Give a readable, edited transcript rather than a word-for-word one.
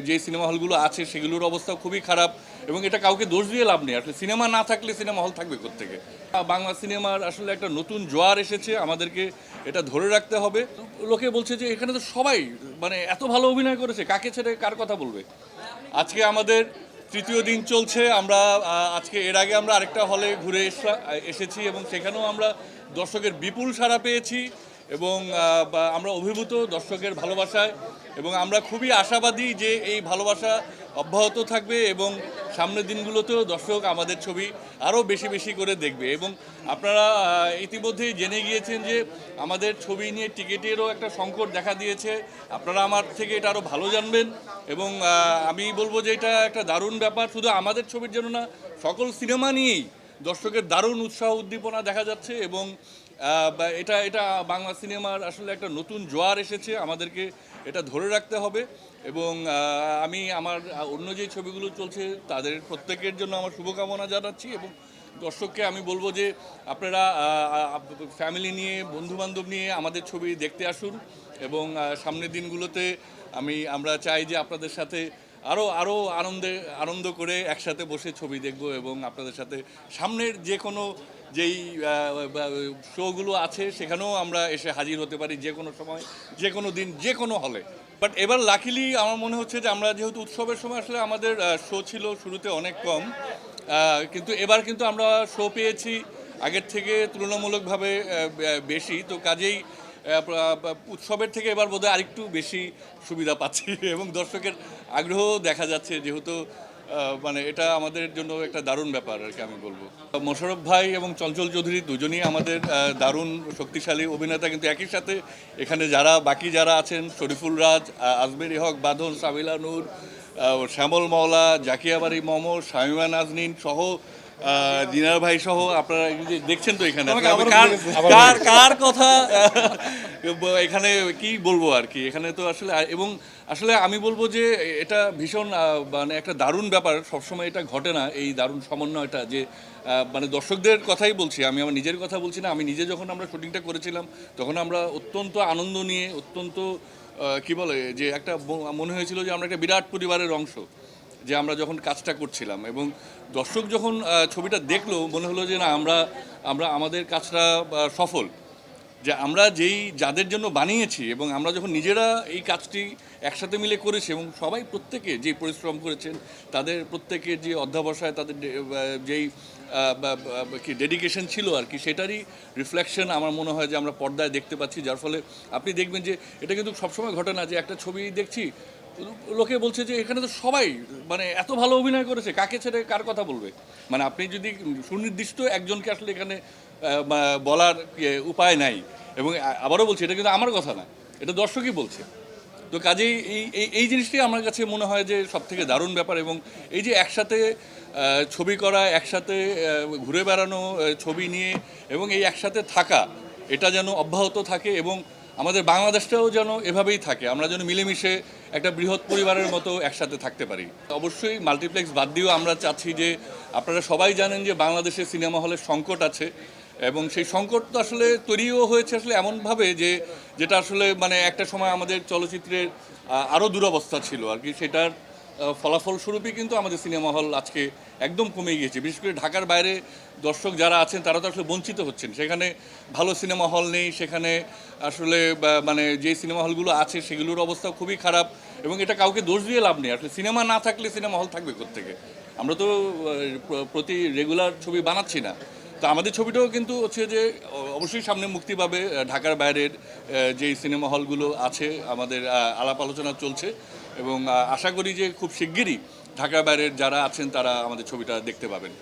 যে সিনেমা হলগুলো আছে সেগুলোর অবস্থা খুবই খারাপ এবং এটা কাউকে দোষ দিয়ে লাভ নেই। আসলে সিনেমা না থাকলে সিনেমা হল থাকবে কোত্থেকে? বাংলা সিনেমার আসলে একটা নতুন জোয়ার এসেছে, আমাদেরকে এটা ধরে রাখতে হবে। লোকে বলছে যে এখানে তো সবাই মানে এত ভালো অভিনয় করেছে, কাকে ছেড়ে কার কথা বলবে? আজকে আমাদের তৃতীয় দিন চলছে। আমরা আজকে এর আগে আমরা আরেকটা হলে ঘুরে এসেছি এবং সেখানেও আমরা দর্শকের বিপুল সাড়া পেয়েছি এবং আমরা অভিভূত দর্শকের ভালোবাসায় এবং আমরা খুবই আশাবাদী যে এই ভালোবাসা অব্যাহত থাকবে এবং সামনের দিনগুলোতেও দর্শক আমাদের ছবি আরও বেশি বেশি করে দেখবে। এবং আপনারা ইতিমধ্যেই জেনে গিয়েছেন যে আমাদের ছবি নিয়ে টিকিটেরও একটা সংকট দেখা দিয়েছে। আপনারা আমার থেকে এটা আরও ভালো জানবেন এবং আমি বলবো যে এটা একটা দারুণ ব্যাপার, শুধু আমাদের ছবির জন্য না, সকল সিনেমা নিয়েই দর্শকের দারুণ উৎসাহ উদ্দীপনা দেখা যাচ্ছে এবং এটা এটা বাংলা সিনেমার আসলে একটা নতুন জোয়ার এসেছে, আমাদেরকে এটা ধরে রাখতে হবে। এবং আমি আমার অন্য যে ছবিগুলো চলছে তাদের প্রত্যেকের জন্য আমার শুভকামনা জানাচ্ছি এবং দর্শককে আমি বলবো যে আপনারা ফ্যামিলি নিয়ে বন্ধুবান্ধব নিয়ে আমাদের ছবি দেখতে আসুন এবং সামনের দিনগুলোতে আমরা চাই যে আপনাদের সাথে আরও আরও আনন্দ করে একসাথে বসে ছবি দেখব এবং আপনাদের সাথে সামনের যে কোনো যেই শোগুলো আছে সেখানেও আমরা এসে হাজির হতে পারি যে কোনো সময়, যে কোনো দিন, যে কোনো হলে। বাট এবার লাকিলি আমার মনে হচ্ছে যে আমরা যেহেতু উৎসবের সময় আসলে আমাদের শো ছিল শুরুতে অনেক কম, কিন্তু এবার কিন্তু আমরা শো পেয়েছি আগের থেকে তুলনামূলকভাবে বেশি, তো কাজেই উৎসবের থেকে এবার বোধহয় আরেকটু বেশি সুবিধা পাচ্ছি এবং দর্শকের আগ্রহ দেখা যাচ্ছে, যেহেতু মানে এটা আমাদের জন্য একটা দারুণ ব্যাপার আর কি আমি বলবো। মোশাররফ ভাই এবং চঞ্চল চৌধুরী দুজনেই আমাদের দারুণ শক্তিশালী অভিনেতা, কিন্তু একই সাথে এখানে বাকি যারা আছেন, শরীফুল রাজ, আজমেরি হক বাঁধন, সাবিলা নূর, শ্যামল মওলা, জাকিয়া বাড়ি মম, শামিমা নাজনীন সহ দিনার ভাই সহ আপনারা দেখছেন তো এখানে কার কথা এখানে কি বলবো আর কি, এখানে তো আসলে এবং আসলে আমি বলবো যে এটা ভীষণ মানে একটা দারুণ ব্যাপার, সবসময় এটা ঘটে না, এই দারুণ সমন্বয়টা যে মানে দর্শকদের কথাই বলছি, আমি আমার নিজের কথা বলছি না। আমি নিজে যখন আমরা শুটিংটা করেছিলাম তখন আমরা অত্যন্ত আনন্দ নিয়ে অত্যন্ত কি বলে যে একটা মনে হয়েছিল যে আমরা একটা বিরাট পরিবারের অংশ, যে আমরা যখন কাজটা করছিলাম এবং দর্শক যখন ছবিটা দেখলো মনে হলো যে না আমরা আমাদের কাজটা সফল, যে আমরা যাদের জন্য বানিয়েছি এবং আমরা যখন নিজেরা এই কাজটি একসাথে মিলে করেছি এবং সবাই প্রত্যেকে যে পরিশ্রম করেছেন তাদের প্রত্যেকের যে অধ্যবসায়, তাদের যেই কি ডেডিকেশন ছিল আর কি, সেটারই রিফ্লেকশন আমার মনে হয় যে আমরা পর্দায় দেখতে পাচ্ছি। যার ফলে আপনি দেখবেন যে এটা কিন্তু সবসময় ঘটে না যে একটা ছবি দেখছি লোকে বলছে যে এখানে তো সবাই মানে এত ভালো অভিনয় করেছে, কাকে ছেড়ে কার কথা বলবে? মানে আপনি যদি সুনির্দিষ্ট একজনকে আসলে এখানে বলার উপায় নাই এবং আবারও বলছি এটা কিন্তু আমার কথা না, এটা দর্শকই বলছে। তো কাজেই এই জিনিসটাই আমার কাছে মনে হয় যে সবথেকে দারুণ ব্যাপার এবং এই যে একসাথে ছবি করা, একসাথে ঘুরে বেড়ানো ছবি নিয়ে এবং এই একসাথে থাকা, এটা যেন অব্যাহত থাকে এবং আমাদের বাংলাদেশটাও যেন এভাবেই থাকে, আমরা যেন মিলেমিশে একটা বৃহৎ পরিবারের মতো একসাথে থাকতে পারি। অবশ্যই মাল্টিপ্লেক্স বাদ দিয়েও আমরা চাচ্ছি যে আপনারা সবাই জানেন যে বাংলাদেশে সিনেমা হলের সংকট আছে এবং সেই সংকট তো আসলে তৈরিও হয়েছে আসলে এমনভাবে যে যেটা আসলে মানে একটা সময় আমাদের চলচ্চিত্রের আরও দুরবস্থা ছিল আর কি, সেটার ফলাফল স্বরূপই কিন্তু আমাদের সিনেমা হল আজকে একদম কমে গিয়েছে। বিশেষ করে ঢাকার বাইরে দর্শক যারা আছেন তারা তো আসলে বঞ্চিত হচ্ছেন, সেখানে ভালো সিনেমা হল নেই, সেখানে আসলে মানে যে সিনেমা হলগুলো আছে সেগুলোর অবস্থা খুবই খারাপ এবং এটা কাউকে দোষ দিয়ে লাভ নেই। আসলে সিনেমা না থাকলে সিনেমা হল থাকবে কোত্থেকে? আমরা তো প্রতি রেগুলার ছবি বানাচ্ছি না, তো আমাদের ছবিটাও কিন্তু হচ্ছে যে অবশ্যই সামনে মুক্তি পাবে। ঢাকার বাইরের যেই সিনেমা হলগুলো আছে আমাদের আলাপ আলোচনা চলছে এবং আশা করি যে খুব শিগগিরই ঢাকার বাইরের যারা আছেন তারা আমাদের ছবিটা দেখতে পাবেন।